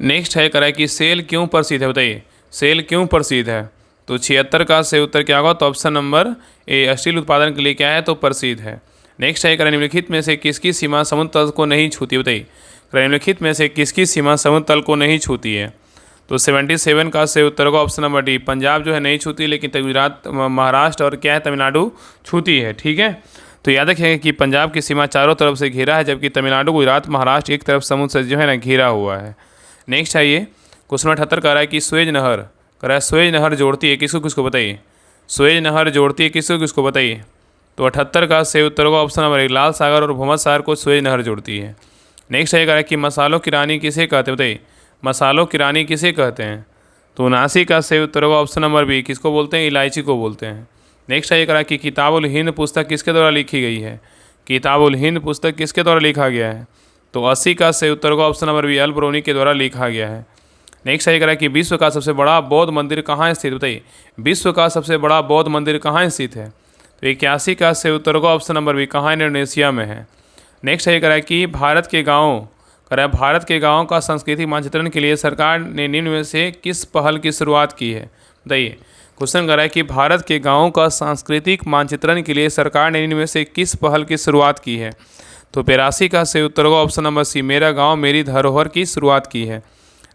नेक्स्ट है करा कि सेल क्यों प्रसिद्ध है, बताइए सेल क्यों प्रसिद्ध है। तो 76 का से उत्तर क्या होगा, तो ऑप्शन नंबर ए, स्टील उत्पादन के लिए क्या है, तो प्रसिद्ध है। नेक्स्ट है करा निम्नलिखित में से किसकी सीमा समुद्र तल को नहीं छूती, बताइए निम्नलिखित में से किसकी सीमा समुद्र तल को नहीं छूती है। तो 77 का से उत्तर होगा ऑप्शन नंबर डी, पंजाब जो है नहीं छूती, लेकिन गुजरात, महाराष्ट्र और क्या है तमिलनाडु छूती है। ठीक है, तो याद रखिएगा कि पंजाब की सीमा चारों तरफ से घिरा है, जबकि तमिलनाडु, गुजरात, महाराष्ट्र एक तरफ समुद्र से जो है ना घिरा हुआ है। नेक्स्ट आइए क्वेश्चन 78 कह रहा है कि स्वेज नहर, कह रहा है स्वेज नहर जोड़ती है किसको किसको, बताइए स्वेज नहर जोड़ती है किसको किसको, बताइए। तो 78 का से उत्तर होगा ऑप्शन नंबर 1, लाल सागर और भूमध्य सागर को स्वेज नहर जोड़ती है। नेक्स्ट है कह रहा है कि मसालों की रानी किसे कहते हैं, बताइए मसालों की रानी किसे कहते हैं। तो 79 का से उत्तर होगा ऑप्शन नंबर बी, किसको बोलते हैं, इलायची को बोलते हैं। नेक्स्ट है कह रहा है कि किताबुल हिंद पुस्तक किसके द्वारा लिखी गई है। किताबुल हिंद पुस्तक किसके द्वारा लिखा गया है। तो 80 का से उत्तर होगा ऑप्शन नंबर बी, अल बरूनी के द्वारा लिखा गया है। नेक्स्ट है कह रहा है कि विश्व का सबसे बड़ा बौद्ध मंदिर कहाँ स्थित, बताइए विश्व का सबसे बड़ा बौद्ध मंदिर कहाँ स्थित है। तो 81 का से उत्तर होगा ऑप्शन नंबर बी, कहाँ, इंडोनेशिया में है। नेक्स्ट है कह रहा है कि भारत के गाँव, कह रहा है भारत के गाँव का सांस्कृतिक मानचित्रण के लिए सरकार ने निम्न में से किस पहल की शुरुआत की है, बताइए। क्वेश्चन कर रहा है कि भारत के गाँव का सांस्कृतिक मानचित्रण के लिए सरकार ने निम्न में से किस पहल की शुरुआत की है। तो 82 का से उत्तर होगा ऑप्शन नंबर सी, मेरा गाँव मेरी धरोहर की शुरुआत की है।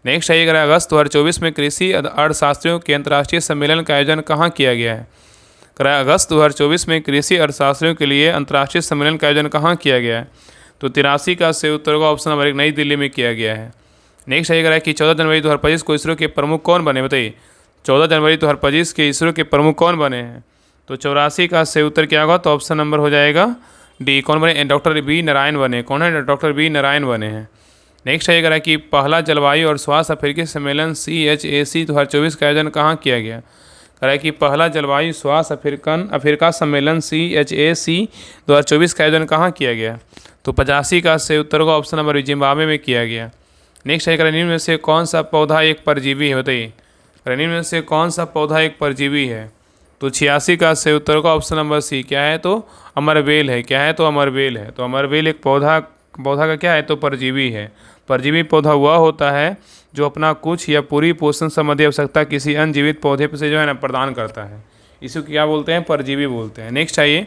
नेक्स्ट है अगर अगस्त 2024 में कृषि अर्थशास्त्रियों के अंतर्राष्ट्रीय सम्मेलन का आयोजन कहाँ किया गया है। करा अगस्त 2024 में कृषि अर्थशास्त्रियों के लिए अंतर्राष्ट्रीय सम्मेलन का आयोजन कहाँ किया गया है। तो 83 का से उत्तर होगा ऑप्शन नंबर 1, नई दिल्ली में किया गया है। नेक्स्ट है करा कि 14 जनवरी 2025 को इसरो के प्रमुख कौन बने, बताइए 14 जनवरी 2025 के इसरो के प्रमुख कौन बने हैं। तो 84 का से उत्तर क्या होगा, तो ऑप्शन नंबर हो जाएगा डी, कौन बने, डॉक्टर बी नारायण बने। कौन है, डॉक्टर बी नारायण बने हैं। नेक्स्ट है करा कि पहला जलवायु और स्वास्थ्य अफ्रीकी सम्मेलन CHAC 2024 का आयोजन कहाँ किया गया। कह रहा है कि पहला जलवायु स्वास्थ्य अफ्रीका सम्मेलन CHAC 2024 का आयोजन कहाँ किया गया। तो 85 का से उत्तर होगा ऑप्शन नंबर जिम्बाब्वे में किया गया। नेक्स्ट है निम्न में से कौन सा पौधा एक परजीवी है, बताइए निम्न में से कौन सा पौधा एक परजीवी है। तो 86 का से उत्तर होगा ऑप्शन नंबर सी, क्या है, तो अमरबेल है। क्या है, तो अमरबेल है। तो अमरबेल एक पौधा का क्या है, तो परजीवी है। परजीवी पौधा वह होता है जो अपना कुछ या पूरी पोषण संबंधी आवश्यकता किसी अन्य जीवित पौधे से जो है ना प्रदान करता है, इसी को क्या बोलते हैं, परजीवी बोलते हैं। नेक्स्ट आइए,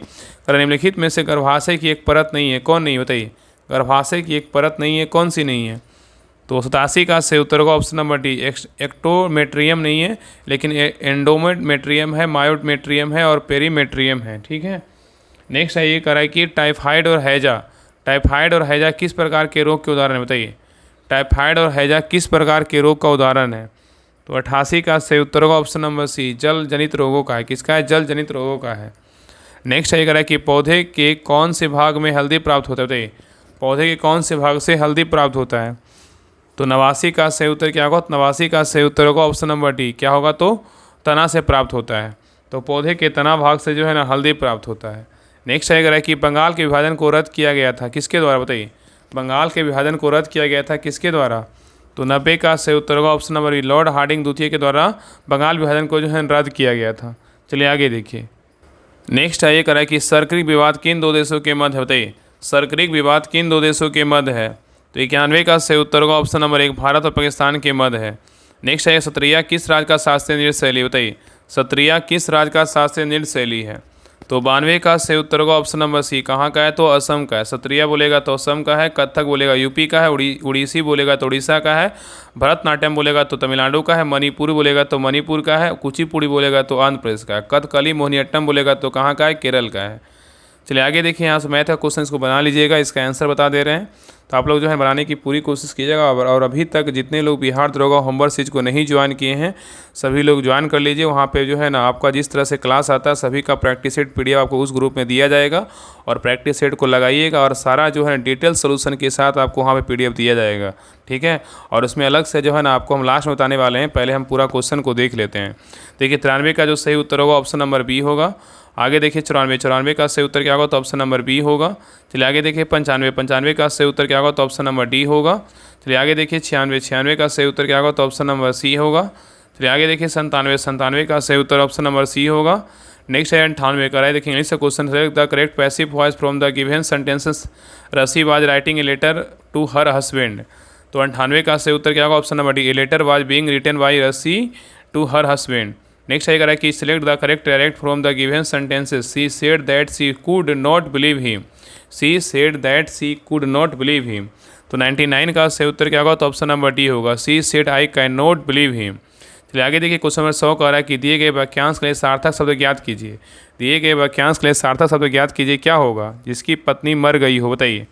निम्नलिखित में से गर्भाशय की एक परत नहीं है, कौन नहीं, बताइए गर्भाशय की एक परत नहीं है, कौन सी नहीं है। तो 87 का से उत्तर होगा ऑप्शन नंबर डी, एक्टोमेट्रियम नहीं है, लेकिन एंडोमेट्रियम है, मायोमेट्रियम है और पेरीमेट्रियम है। ठीक है, नेक्स्ट आइए करा कि टाइफाइड और हैजा किस प्रकार के रोग के उदाहरण है, बताइए टाइफाइड और हैजा किस प्रकार के रोग का उदाहरण है। तो 88 का से उत्तर होगा ऑप्शन नंबर सी, जल जनित रोगों का है। किसका है, जल जनित रोगों का है। नेक्स्ट है कह रहा है कि पौधे के कौन से भाग में हल्दी प्राप्त होता है, बताइए पौधे के कौन से भाग से हल्दी प्राप्त होता है। तो 89 का से उत्तर क्या होगा, 89 का से उत्तर होगा ऑप्शन नंबर डी, क्या होगा, तो तना से प्राप्त होता है। तो पौधे के तना भाग से जो है ना हल्दी प्राप्त होता है। नेक्स्ट है कह रहा है कि बंगाल के विभाजन को रद्द किया गया था, किसके द्वारा, बताइए बंगाल के विभाजन को रद्द किया गया था किसके द्वारा। तो 90 का से उत्तर होगा option number B, Lord Hardinge द्वितीय के द्वारा बंगाल विभाजन को जो है रद्द किया गया था। चलिए आगे देखिए। नेक्स्ट है ये कह रहा है कि सर्करिक विवाद किन दो देशों के मध्य है, बताइए सर्करिक विवाद किन दो देशों के मध्य है। तो 91 का से उत्तर होगा ऑप्शन नंबर 1, भारत और पाकिस्तान के मध्य है। नेक्स्ट है सत्रिया किस राज्य का शास्त्रीय नृत्य शैली, बताइए सत्रिया किस राज्य का शास्त्रीय नृत्य शैली है। तो 92 का से उत्तर होगा ऑप्शन नंबर सी, कहाँ का है, तो असम का है। सत्रिया बोलेगा तो असम का है, कथक बोलेगा यूपी का है, उड़ीसी बोलेगा तो उड़ीसा का है, भरतनाट्यम बोलेगा तो तमिलनाडु का है, मणिपुरी बोलेगा तो मणिपुर का है, कुचिपुड़ी बोलेगा तो आंध्र प्रदेश का है, कथकली मोहिनीअट्टम बोलेगा तो कहाँ का है, केरल का है। चलिए आगे देखिए, यहाँ से मैथ का क्वेश्चन इसको बना लीजिएगा, इसका आंसर बता दे रहे हैं। तो आप लोग जो है बनाने की पूरी कोशिश कीजिएगा। और अभी तक जितने लोग बिहार दरोगा होमवर्क सीरीज को नहीं ज्वाइन किए हैं, सभी लोग ज्वाइन कर लीजिए। वहाँ पे जो है ना आपका जिस तरह से क्लास आता है सभी का प्रैक्टिस सेट PDF आपको उस ग्रुप में दिया जाएगा, और प्रैक्टिस सेट को लगाइएगा, और सारा जो है डिटेल सोल्यूशन के साथ आपको वहाँ पे PDF दिया जाएगा, ठीक है। और उसमें अलग से जो है ना आपको हम लास्ट में बताने वाले हैं, पहले हम पूरा क्वेश्चन को देख लेते हैं। देखिए 93 का जो सही उत्तर होगा ऑप्शन नंबर बी होगा। आगे देखिए 94 का सही उत्तर क्या होगा, तो ऑप्शन नंबर बी होगा। चलिए आगे देखिए 95 का सही उत्तर क्या होगा, तो ऑप्शन नंबर डी होगा। चलिए आगे देखिए 96 का सही उत्तर क्या होगा, तो ऑप्शन नंबर सी होगा। चलिए आगे देखिए 97 का सही उत्तर ऑप्शन नंबर सी होगा। नेक्स्ट है 98 का, राइट। देखिए इंग्लिश का क्वेश्चन है, the correct passive voice from the given sentences Rasi was writing a letter to her husband. तो 98 का सही उत्तर क्या होगा, option number D, a letter was being written by Rasi to her husband. Next है कि select the correct direct from the given sentences, she said that she could not believe him, she said that she could not believe him. तो 99 का सही उत्तर क्या होगा, तो option number D होगा, she said I can not believe him. चलिए आगे देखिए क्वेश्चन नंबर 100 कह रहा है कि दिए गए वाक्यांश के लिए सार्थक शब्द ज्ञात कीजिए। दिए गए वाक्यांश के लिए सार्थक शब्द ज्ञात कीजिए, क्या होगा, जिसकी पत्नी मर गई हो, बताइए।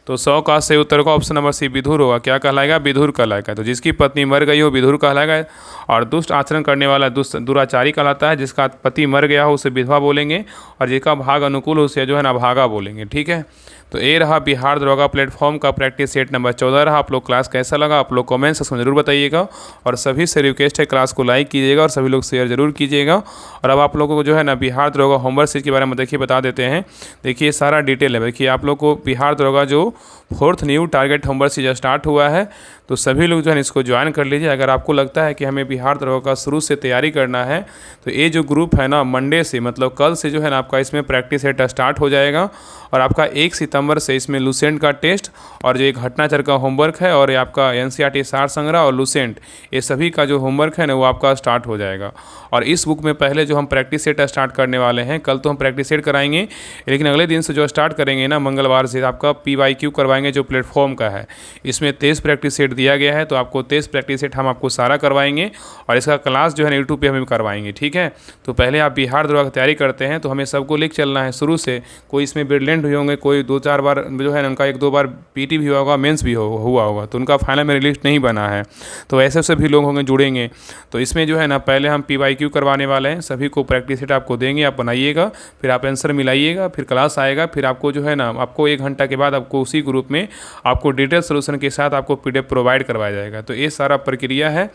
तो 100 का सही उत्तर का ऑप्शन नंबर सी विधुर होगा। क्या कहलाएगा, विधुर कहलाएगा। तो जिसकी पत्नी मर गई हो विधुर कहलाएगा। और दुष्ट आचरण करने वाला दुराचारी कहलाता है। जिसका पति मर गया हो उसे विधवा बोलेंगे, और जिसका भाग अनुकूल हो उसे जो है ना भागा बोलेंगे, ठीक है। तो ये रहा बिहार दरोगा प्लेटफॉर्म का प्रैक्टिस सेट नंबर 14 रहा। आप लोग क्लास कैसा लगा आप लोग कमेंट सेक्शन में जरूर बताइएगा, और सभी से रिक्वेस्ट है क्लास को लाइक कीजिएगा और सभी लोग शेयर जरूर कीजिएगा। और अब आप लोगों को जो है ना बिहार दरोगा होमवर्क सीरीज के बारे में देखिए बता देते हैं। देखिए सारा डिटेल है। देखिए आप लोग को बिहार दरोगा जो 4th new target homework series start हुआ है, तो सभी लोग जो है इसको ज्वाइन कर लीजिए। अगर आपको लगता है कि हमें बिहार दरोगा का शुरू से तैयारी करना है, तो ये जो ग्रुप है ना मंडे से, मतलब कल से जो है ना आपका इसमें प्रैक्टिस सेट स्टार्ट हो जाएगा। और आपका 1 सितंबर से इसमें लूसेंट का टेस्ट और जो एक घटनाचर का होमवर्क है, और ये आपका NCERT सार संग्रह और लूसेंट, ये सभी का जो होमवर्क है ना वो आपका स्टार्ट हो जाएगा। और इस बुक में पहले जो हम प्रैक्टिस सेट स्टार्ट करने वाले हैं, कल तो हम प्रैक्टिस सेट कराएंगे, लेकिन अगले दिन से जो स्टार्ट करेंगे ना मंगलवार से आपका PYQ करवाएंगे जो प्लेटफॉर्म का है। इसमें 23 प्रैक्टिस सेट दिया गया है, तो आपको 23 प्रैक्टिस सेट हम आपको सारा करवाएंगे, और इसका क्लास जो है यूट्यूब पे हम करवाएंगे, ठीक है। तो पहले आप बिहार दरोगा की तैयारी करते हैं, तो हमें सबको लेकर चलना है शुरू से। कोई इसमें ब्रिलियंट हुए होंगे, कोई 2-4 बार जो है उनका 1-2 बार PT भी हुआ होगा, मेंस भी हुआ होगा, तो उनका फाइनल में लिस्ट नहीं बना है। तो ऐसे से भी लोग होंगे जुड़ेंगे। तो इसमें जो है ना पहले हम PYQ करवाने वाले हैं, सभी को प्रैक्टिस सेट आपको देंगे, आप बनाइएगा, फिर आप आंसर मिलाइएगा, फिर क्लास आएगा, फिर आपको जो है ना आपको 1 घंटा के बाद आपको उसी ग्रुप में आपको डिटेल सोल्यूशन के साथ आपको PDF प्रोवाइड करवाया जाएगा। तो ये सारा प्रक्रिया है।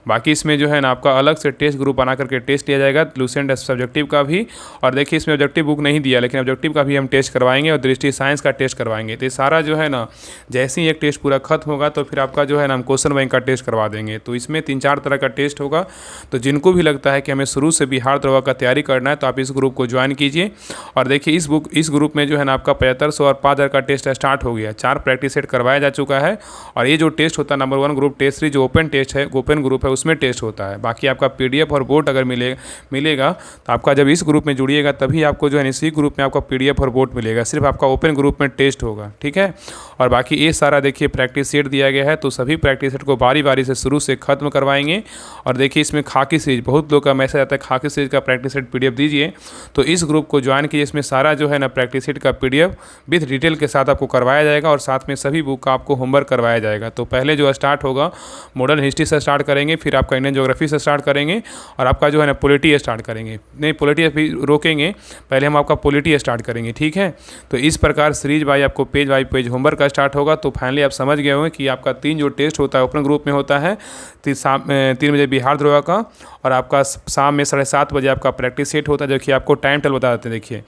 बाकी इसमें जो है ना आपका अलग से टेस्ट ग्रुप बना करके टेस्ट लिया जाएगा, लूसेंट सब्जेक्टिव का भी। और देखिए इसमें ऑब्जेक्टिव बुक नहीं दिया, लेकिन ऑब्जेक्टिव का भी हम टेस्ट करवाएंगे, और दृष्टि साइंस का टेस्ट करवाएंगे। तो ये सारा जो है ना जैसे ही एक टेस्ट पूरा खत्म होगा, तो फिर आपका जो है ना हम क्वेश्चन बैंक का टेस्ट करवा देंगे। तो इसमें 3-4 तरह का टेस्ट होगा। तो जिनको भी लगता है कि हमें शुरू से बिहार दरोगा का तैयारी करना है, तो आप इस ग्रुप को ज्वाइन कीजिए। और देखिए इस ग्रुप में जो है ना आपका 7500 और 5000 का टेस्ट स्टार्ट हो गया। 4 प्रैक्टिस सेट करवाया जा चुका है। और ये जो टेस्ट होता है नंबर 1 ग्रुप टेस्ट 3 जो ओपन टेस्ट है, ओपन ग्रुप है, उसमें टेस्ट होता है। बाकी आपका PDF और बोर्ड अगर मिलेगा तो आपका जब इस ग्रुप में जुड़िएगा तभी आपको जो है इसी ग्रुप में आपका PDF और बोर्ड मिलेगा। सिर्फ आपका ओपन ग्रुप में टेस्ट होगा, ठीक है। और बाकी ये सारा देखिए प्रैक्टिस सेट दिया गया है, तो सभी प्रैक्टिस सेट को बारी बारी से शुरू से खत्म करवाएंगे। और देखिए इसमें खाकी सीरीज, बहुत लोग का मैसेज आता है खाकी सीरीज का प्रैक्टिस सेट PDF दीजिए, तो इस ग्रुप को ज्वाइन कीजिए। इसमें सारा जो है ना प्रैक्टिस सेट का PDF विथ डिटेल के साथ आपको करवाया जाएगा, और साथ में सभी बुक का आपको होमवर्क करवाया जाएगा। तो पहले जो स्टार्ट होगा मॉडर्न हिस्ट्री से स्टार्ट करेंगे, फिर आपका इंडियन ज्योग्राफी से स्टार्ट करेंगे, और आपका जो है ना पॉलिटी स्टार्ट करेंगे। नहीं, पॉलिटी भी रोकेंगे, पहले हम आपका पॉलिटी स्टार्ट करेंगे, ठीक है। तो इस प्रकार सीरीज बाई आपको पेज बाई पेज होमवर्क का स्टार्ट होगा। तो फाइनली आप समझ गए होंगे कि आपका 3 जो टेस्ट होता है ओपन ग्रुप में होता है, 3 बजे बिहार दरोगा का, और आपका शाम में 7:30 बजे आपका प्रैक्टिस सेट होता है। देखिए आपको टाइम टेबल बता देते हैं। देखिए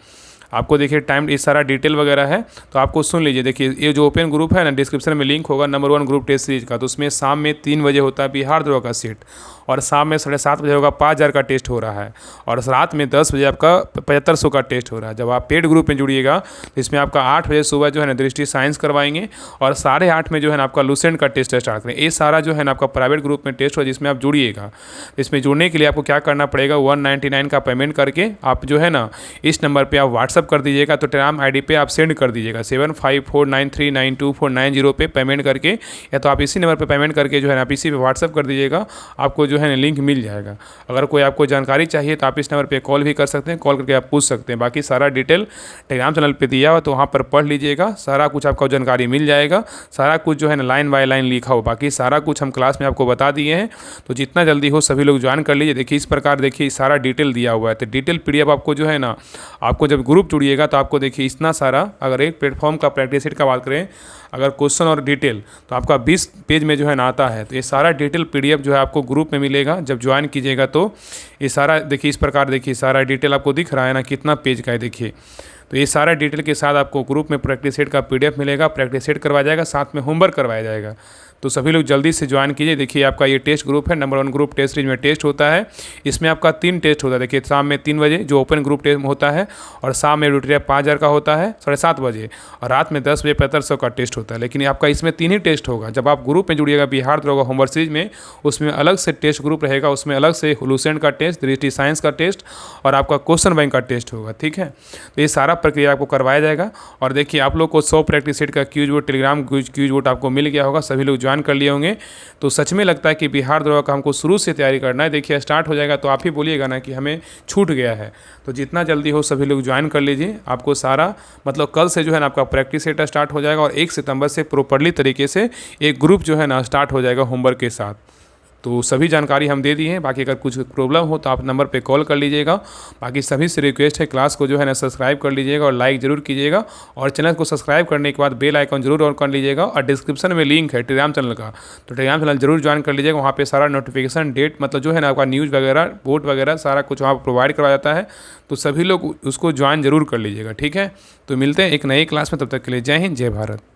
आपको देखिए टाइम ये सारा डिटेल वगैरह है, तो आपको सुन लीजिए। देखिए ये जो ओपन ग्रुप है ना, डिस्क्रिप्शन में लिंक होगा नंबर 1 ग्रुप टेस्ट सीरीज का, तो उसमें शाम में 3 बजे होता है बिहार दरोगा का सेट, और शाम में 7:30 बजे होगा 5000 का टेस्ट हो रहा है, और रात में 10 बजे आपका 7500 का टेस्ट हो रहा है। जब आप पेड ग्रुप में जुड़िएगा तो इसमें आपका 8 बजे सुबह जो है ना दृष्टि साइंस करवाएंगे, और 8:30 में जो है ना आपका लूसेंट का टेस्ट स्टार्ट करेंगे। ये सारा जो है ना आपका प्राइवेट ग्रुप में टेस्ट हो, जिसमें आप जुड़िएगा। इसमें जुड़ने के लिए आपको क्या करना पड़ेगा, 199 का पेमेंट करके आप जो है ना इस नंबर पर आप व्हाट्सअप व्हाट्सअप कर दीजिएगा, तो टेलीग्राम आईडी पे आप सेंड कर दीजिएगा 7549392490 पे पेमेंट करके, या तो आप इसी नंबर पे पेमेंट करके जो है ना आप इसी पे व्हाट्सअप कर दीजिएगा, आपको जो है ना लिंक मिल जाएगा। अगर कोई आपको जानकारी चाहिए तो आप इस नंबर पे कॉल भी कर सकते हैं, कॉल करके आप पूछ सकते हैं। बाकी सारा डिटेल टेलीग्राम चैनल पे दिया हुआ, तो वहाँ पर पढ़ लीजिएगा, सारा कुछ आपको जानकारी मिल जाएगा, सारा कुछ जो है ना लाइन बाय लाइन लिखा हो। बाकी सारा कुछ हम क्लास में आपको बता दिए हैं, तो जितना जल्दी हो सभी लोग ज्वाइन कर लीजिए। देखिए इस प्रकार देखिए सारा डिटेल दिया हुआ है, तो डिटेल PDF आपको जो है ना, आपको जब ग्रुप जुड़िएगा तो आपको देखिए इतना सारा, अगर एक प्लेटफॉर्म का प्रैक्टिस सेट का बात करें, अगर क्वेश्चन और डिटेल तो आपका 20 पेज में जो है ना आता है। तो ये सारा डिटेल PDF जो है आपको ग्रुप में मिलेगा जब ज्वाइन कीजिएगा। तो ये सारा देखिए इस प्रकार देखिए सारा डिटेल आपको दिख रहा है ना, कितना पेज का है देखिए। तो ये सारा डिटेल के साथ आपको ग्रुप में प्रैक्टिस सेट का PDF मिलेगा, प्रैक्टिस सेट करवाया जाएगा, साथ में होमवर्क करवाया जाएगा। तो सभी लोग जल्दी से ज्वाइन कीजिए। देखिए आपका ये टेस्ट ग्रुप है, नंबर 1 ग्रुप टेस्ट सीरीज में टेस्ट होता है। इसमें आपका 3 टेस्ट होता है। देखिए शाम में 3 बजे जो ओपन ग्रुप टेस्ट होता है, और शाम में ड्यूटी 5000 का होता है 7:30 बजे, और रात में 10 बजे 7500 का टेस्ट होता है। लेकिन आपका इसमें 3 ही टेस्ट होगा। जब आप ग्रुप में जुड़िएगा बिहार दरोगा होमवर्क सीरीज में, उसमें अलग से टेस्ट ग्रुप रहेगा, उसमें अलग से लूसेंट का टेस्ट, दृष्टि साइंस का टेस्ट और आपका क्वेश्चन बैंक का टेस्ट होगा। ठीक है, तो ये सारा प्रक्रिया आपको करवाया जाएगा। और देखिए आप लोग को 100 प्रैक्टिस सेट का quiz bot Telegram quiz bot आपको मिल गया होगा, सभी लोग ज्वाइन कर लिए होंगे। तो सच में लगता है कि बिहार दरोगा का हमको शुरू से तैयारी करना है। देखिए स्टार्ट हो जाएगा तो आप ही बोलिएगा ना कि हमें छूट गया है। तो जितना जल्दी हो सभी लोग ज्वाइन कर लीजिए। आपको सारा मतलब कल से जो है ना आपका प्रैक्टिस सेट स्टार्ट हो जाएगा, और 1 सितंबर से प्रॉपरली तरीके से एक ग्रुप जो है ना स्टार्ट हो जाएगा होमवर्क के साथ। तो सभी जानकारी हम दे दी है। बाकी अगर कुछ प्रॉब्लम हो तो आप नंबर पे कॉल कर लीजिएगा। बाकी सभी से रिक्वेस्ट है क्लास को जो है ना सब्सक्राइब कर लीजिएगा और लाइक ज़रूर कीजिएगा, और चैनल को सब्सक्राइब करने के बाद बेल आइकन जरूर ऑन कर लीजिएगा। और डिस्क्रिप्शन में लिंक है टेलीग्राम चैनल का, तो टेलीग्राम चैनल जरूर ज्वाइन कर लीजिएगा। वहाँ पे सारा नोटिफिकेशन डेट मतलब जो है ना आपका न्यूज़ वगैरह वोट वगैरह सारा कुछ वहाँ प्रोवाइड करवाया जाता है। तो सभी लोग उसको ज्वाइन जरूर कर लीजिएगा। ठीक है, तो मिलते हैं एक नई क्लास में, तब तक के लिए जय हिंद जय भारत।